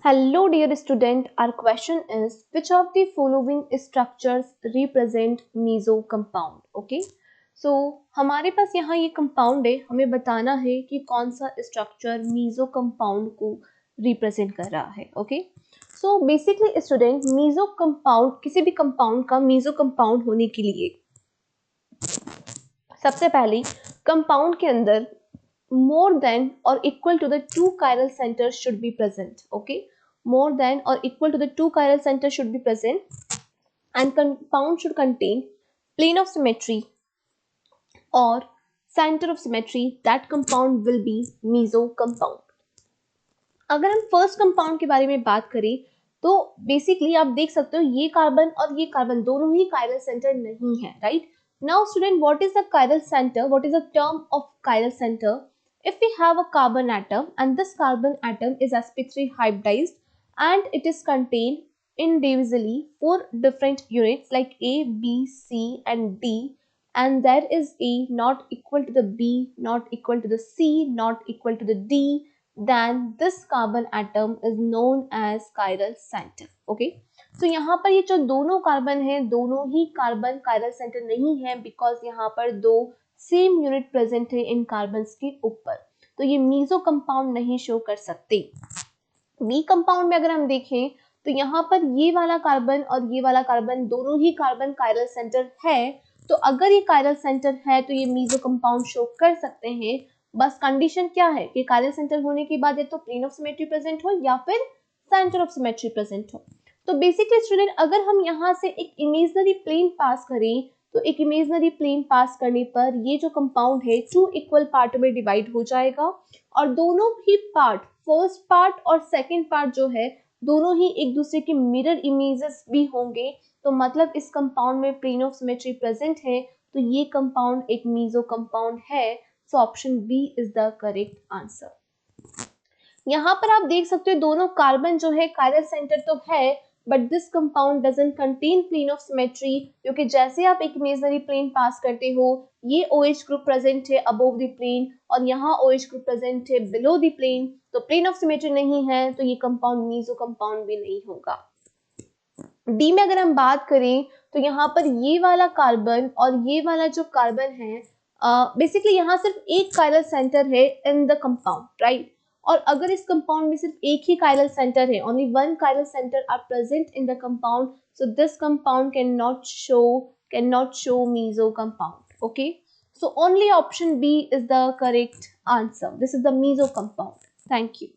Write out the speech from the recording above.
Hello dear student, our question is which of the following structures represent meso compound? Okay, so हमारे पास यहाँ ये compound है, हमें बताना है कि कौन सा structure meso compound को represent कर रहा है. Okay, so basically student meso compound किसी भी compound का meso compound होने के लिए सबसे पहले compound के अंदर more than or equal to the two chiral centers should be present. Okay, more than or equal to the two chiral centers should be present, and compound should contain plane of symmetry or center of symmetry. That compound will be meso compound. अगर हम first compound के बारे में बात करें तो basically आप देख सकते हो ये कार्बन और ये कार्बन दोनों ही chiral center नहीं है, right? Now student, what is the chiral center? What is the term of chiral center? If we have a carbon atom and this carbon atom is sp3 hybridized and it is contained individually four different units like A, B, C and D, and there is A not equal to the B, not equal to the C, not equal to the D, then this carbon atom is known as chiral center. Okay, तो यहाँ पर ये जो दोनों carbon है दोनों ही carbon chiral center नहीं है because यहाँ पर दो सेम यूनिट प्रेजेंट है इन कार्बन्स के ऊपर, तो ये मीजो कंपाउंड नहीं शो कर सकते. बी कंपाउंड में अगर हम देखें तो यहाँ पर ये वाला कार्बन और ये वाला कार्बन दोनों ही कार्बन chiral सेंटर है, तो अगर ये chiral सेंटर है तो ये मीजो कंपाउंड शो कर सकते हैं. बस कंडीशन क्या है कि chiral सेंटर होने के बाद या तो प्लेन ऑफ सिमेट्री प्रेजेंट हो या फिर सेंटर ऑफ सिमेट्री प्रेजेंट हो. तो बेसिकली स्टूडेंट अगर हम यहाँ से एक इमेजिनरी प्लेन पास करें तो एक इमेजिनरी प्लेन पास करने पर ये जो कंपाउंड है टू इक्वल पार्ट में डिवाइड हो जाएगा और दोनों ही पार्ट, फर्स्ट पार्ट और सेकंड पार्ट जो है दोनों ही एक दूसरे के मिरर इमेजेस भी होंगे. तो मतलब इस कंपाउंड में प्लेन ऑफ सिमेट्री प्रेजेंट है, तो ये कंपाउंड एक मीजो कंपाउंड है. So option B is the correct answer. यहाँ पर आप देख सकते हो दोनों कार्बन जो है chiral सेंटर तो है but this compound doesn't contain plane of symmetry, क्योंकि जैसे आप एक इमेजिनरी प्लेन पास करते हो ये OH ग्रुप प्रेजेंट है अबोव द प्लेन और यहाँ OH ग्रुप प्रेजेंट है बिलो द प्लेन, तो प्लेन ऑफ सिमेट्री नहीं है तो ये कंपाउंड मीजो कंपाउंड भी नहीं होगा. डी में अगर हम बात करें तो यहाँ पर ये वाला कार्बन और ये वाला जो कार्बन है बेसिकली यहाँ सिर्फ एक chiral सेंटर है इन द कंपाउंड, राइट? और अगर इस कंपाउंड में सिर्फ एक ही chiral सेंटर है, only one chiral centre are present in the compound, so this compound can not show meso compound. Okay, so only option B is the correct answer. This is the meso compound. Thank you.